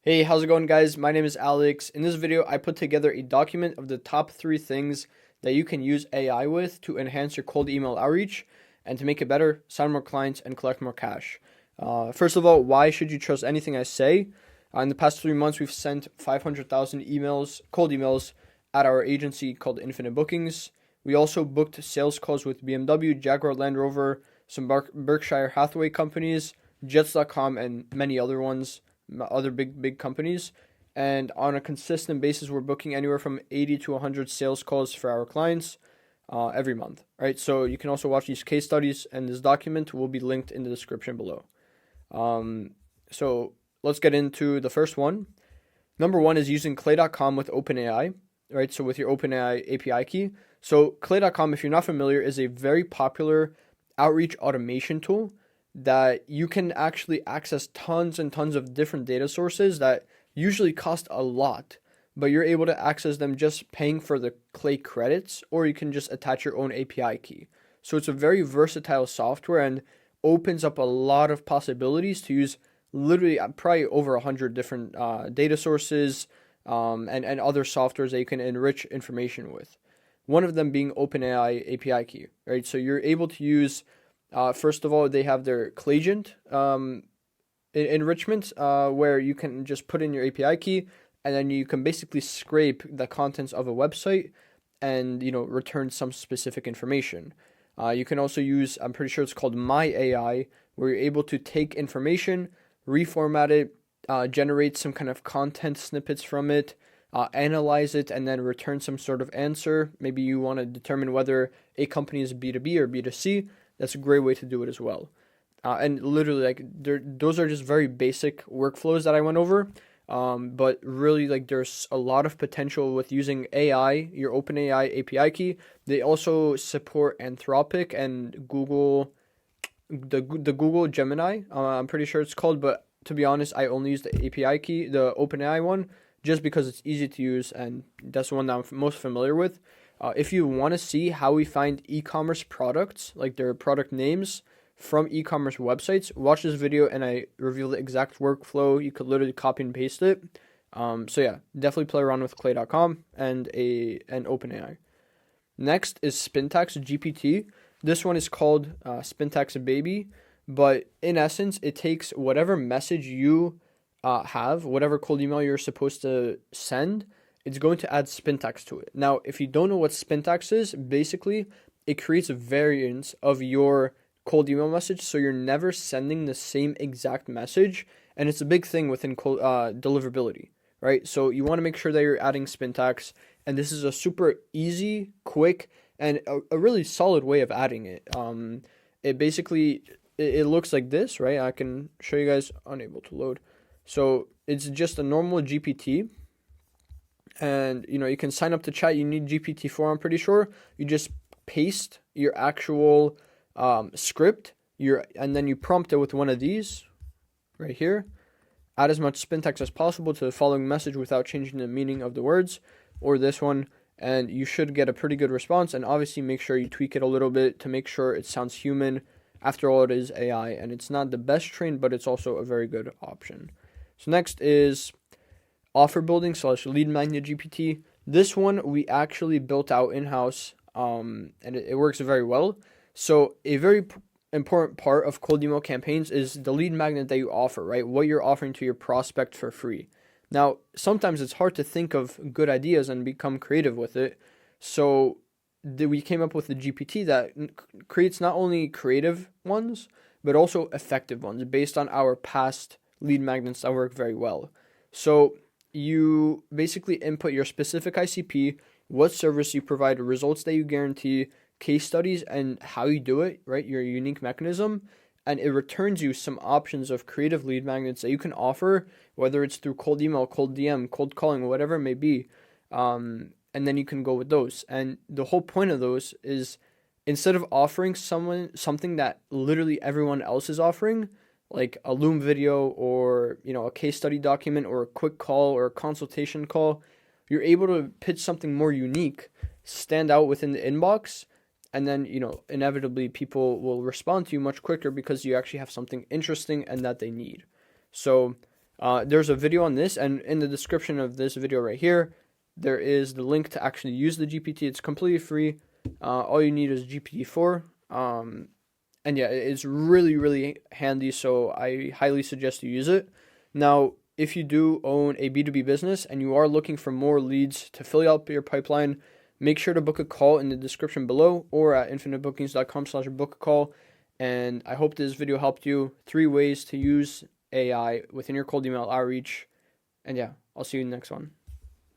Hey, how's it going, guys? My name is Alex. In this video, I put together a document of the top 3 things that you can use AI with to enhance your cold email outreach and to make it better, sign more clients, and collect more cash. First of all, why should you trust anything I say? In the past 3 months, we've sent 500,000 emails, cold emails, at our agency called Infinite Bookings. We also booked sales calls with BMW, Jaguar Land Rover, some Berkshire Hathaway companies, Jets.com, and many other ones, other big companies. And on a consistent basis, we're booking anywhere from 80 to 100 sales calls for our clients every month. Right. So you can also watch these case studies, and this document will be linked in the description below. So let's get into the first one. Number one is using Clay.com with OpenAI, right? So with your OpenAI API key. So Clay.com, if you're not familiar, is a very popular outreach automation tool that you can actually access tons and tons of different data sources that usually cost a lot, but you're able to access them just paying for the Clay credits, or you can just attach your own API key. So it's a very versatile software and opens up a lot of possibilities to use literally probably over 100 different data sources and other softwares that you can enrich information with. One of them being OpenAI API key, right? So you're able to use, first of all, they have their Claygent enrichment where you can just put in your API key, and then you can basically scrape the contents of a website and return some specific information. You can also use, I'm pretty sure it's called My AI, where you're able to take information, reformat it, generate some kind of content snippets from it, analyze it, and then return some sort of answer. Maybe you want to determine whether a company is B2B or B2C. That's a great way to do it as well. And literally, those are just very basic workflows that I went over. But really, there's a lot of potential with using AI, your OpenAI API key. They also support Anthropic and Google, the Google Gemini. I'm pretty sure it's called, but to be honest, I only use the API key, the OpenAI one, just because it's easy to use, and that's the one that I'm most familiar with. If you want to see how we find e-commerce products, like their product names from e-commerce websites, watch this video and I reveal the exact workflow. You could literally copy and paste it. So yeah, definitely play around with Clay.com and an OpenAI. Next is Spintax GPT. This one is called Spintax Baby, but in essence, it takes whatever message you have, whatever cold email you're supposed to send, it's going to add Spintax to it. Now, if you don't know what Spintax is, basically, it creates a variant of your cold email message, so you're never sending the same exact message, and it's a big thing within deliverability, right? So you want to make sure that you're adding Spintax, and this is a super easy, quick, and a really solid way of adding it. It basically, it looks like this, right? I can show you guys, unable to load. So it's just a normal GPT, and you can sign up to chat. You need GPT-4, I'm pretty sure. You just paste your actual script, and then you prompt it with one of these right here. Add as much Spintax as possible to the following message without changing the meaning of the words, or this one, and you should get a pretty good response. And obviously make sure you tweak it a little bit to make sure it sounds human. After all, it is AI, and it's not the best trained, but it's also a very good option. So next is offer building / lead magnet GPT. This one we actually built out in-house, and it works very well. So a very important part of cold email campaigns is the lead magnet that you offer, right? What you're offering to your prospect for free. Now, sometimes it's hard to think of good ideas and become creative with it. So we came up with the GPT that creates not only creative ones, but also effective ones based on our past lead magnets that work very well. So you basically input your specific ICP, what service you provide, results that you guarantee, case studies, and how you do it, right? Your unique mechanism, and it returns you some options of creative lead magnets that you can offer, whether it's through cold email, cold DM, cold calling, whatever it may be. And then you can go with those. And the whole point of those is, instead of offering someone something that literally everyone else is offering, like a Loom video or a case study document or a quick call or a consultation call, you're able to pitch something more unique, stand out within the inbox, and then inevitably people will respond to you much quicker because you actually have something interesting and that they need. So There's a video on this, and in the description of this video right here, there is the link to actually use the GPT. It's completely free. All you need is GPT-4. And yeah, it's really, really handy, so I highly suggest you use it. Now, if you do own a B2B business and you are looking for more leads to fill out your pipeline, make sure to book a call in the description below or at infinitebookings.com/book a call. And I hope this video helped you. 3 ways to use AI within your cold email outreach. And yeah, I'll see you in the next one.